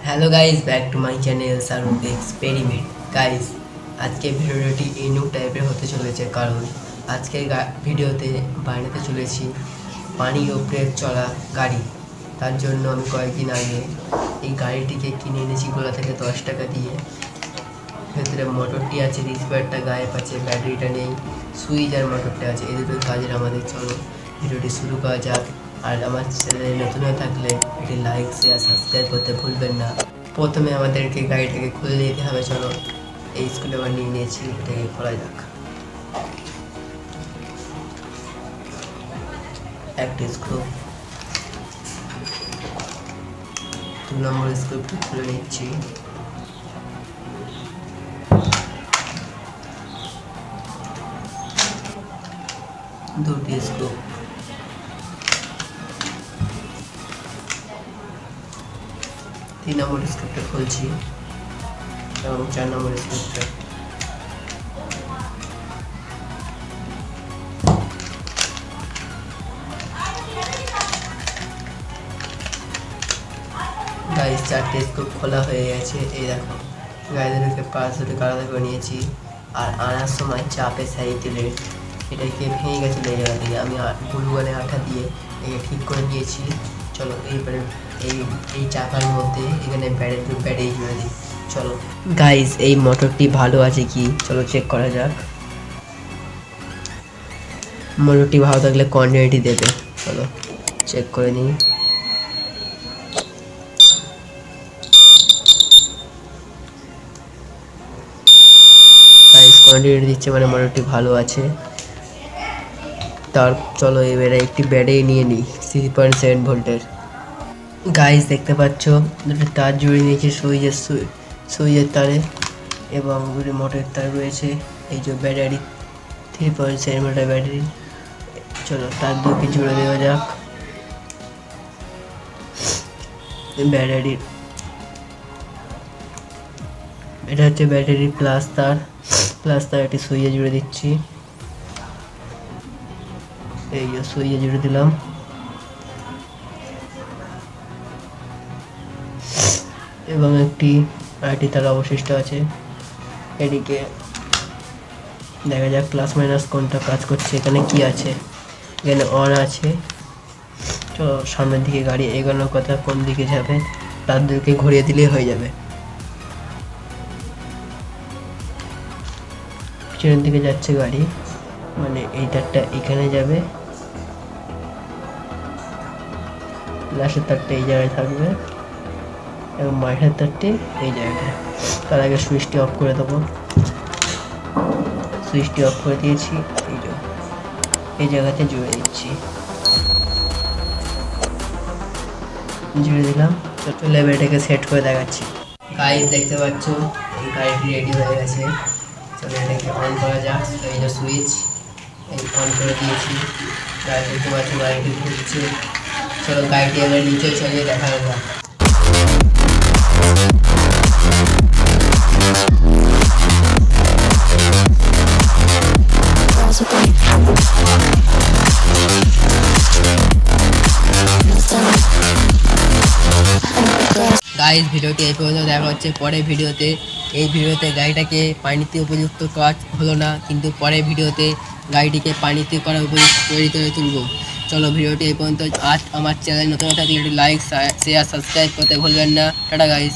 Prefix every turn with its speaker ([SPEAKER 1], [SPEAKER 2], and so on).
[SPEAKER 1] Hello guys, back to my channel Shahrukh experiment. Guys, আজকে ভিডিওটি এই নিউ টাইপের হতে চলেছে, কারণ আজকের ভিডিওতে বানাতে চলেছি পানির উপরে চলা গাড়ি। তার জন্য আমি কয়েকদিন আগে এই গাড়িটিকে কিনে এনেছি গোলা থেকে 10 টাকা দিয়ে। ভেতরে মোটরটি আছে, রিসিভারটা গায়েব আছে, ব্যাটারিটা নেই, সুইচ আর মোটরটা আছে। এই দুটো কাজের আমাদের। চলো ভিডিওটি শুরু করা যাক। আর আমার চ্যানেলে নতুন হয়ে থাকলে এটি লাইক, শেয়ার, সাবস্ক্রাইব করতে ভুলবেন না। প্রথমে আমাদেরকে গাড়িটাকে খুলে দিতে হবে। চলো এই স্কুলে আবার নিয়ে নিয়েছি, এটাকে খোলা যাক। একটা স্ক্রু, 2 নম্বর স্ক্রুটি খুলে নিচ্ছি। দুটি স্ক্রু, 3 নম্বর স্ক্রুটা খুলছি এবং 4 নম্বর স্ক্রুটা। গাইস, 4টে স্ক্রু খোলা হয়ে গেছে। এই দেখো, গাড়িগুলোকে পাশ ধরে আলাদা করে নিয়েছি। আর আনার সময় চাপে সাইকেলের এটাকে ভেঙে গেছিলো এই জায়গা থেকে। আমি গ্লুগানে আঠা দিয়ে একে ঠিক করে দিয়েছি। চলো এইবারে এই চাকার মধ্যে এখানে ব্যাটারি জুড়ে দিই। চলো গাইস, এই মোটরটি ভালো আছে কি চলো চেক করা যাক। মোটরটি ভালো থাকলে কন্টিনিউটি দেবে। চলো চেক করে নিই। গাইস, কন্টিনিউটি দিচ্ছে মানে মোটরটি ভালো আছে। তার চলো এবারে একটি ব্যাটারি নিয়ে নিই 3.7 ভোল্টের। গাইস, দেখতে পাচ্ছ দুটো তার জুড়ে নিয়েছি সুইচের তারে, এবং দুটো মোটরের তার রয়েছে। এই যে ব্যাটারি 3.7 ভোল্টের ব্যাটারি। চলো তার দুটি জুড়ে দেওয়া যাক। ব্যাটারির এটা হচ্ছে ব্যাটারির প্লাস তার একটি সুইচে জুড়ে দিচ্ছি। এই যে সুইচে জুড়ে দিলাম। এবং আরেকটি তার অবশিষ্ট আছে। এদিকে দেখা যাক প্লাস মাইনাস কোনটা কাজ করছে। এখানে কি আছে, এখানে অন আছে। তো সামনের দিকে গাড়ি এগোনোর কথা, কোন দিকে যাবে তার দিকে ঘুরিয়ে দিলেই হয়ে যাবে। পিছনের দিকে যাচ্ছে গাড়ি, মানে এই তারটা এখানে যাবে, লাস্টের তারটা এই জায়গায় থাকবে এবং মাঝের তারটি এই জায়গায়। তার আগে সুইচটি অফ করে দেবো। সুইচটি অফ করে দিয়েছি। এই জায়গাতে জুড়ে দিচ্ছি, জুড়ে দিলাম। চলে এটাকে সেট করে দেখাচ্ছি। গাইস, দেখতে পাচ্ছ এই গাড়িটি রেডি হয়ে গেছে। চলো এটাকে অন করা যাক। এই যে সুইচ এই অন করে দিয়েছি। গাড়ি দেখতে পাচ্ছ গাড়িটি ঘুরছে। চলো গাড়িটি এবার নিচে চলিয়ে দেখা যাক। গাইস, ভিডিওটি এই পর্যন্ত দেখা হচ্ছে পরের ভিডিওতে। এই ভিডিওতে গাড়িটাকে পানিতে উপযুক্ত কাজ হলো না, কিন্তু পরের ভিডিওতে গাড়িটিকে পানিতে করা উপযুক্ত তৈরি করে তুলব। চলো ভিডিওটি এই পর্যন্ত। আজ আমার চ্যানেল নতুন থাকলে একটু লাইক, শেয়ার, সাবস্ক্রাইব করতে ভুলবেন না। Tata guys.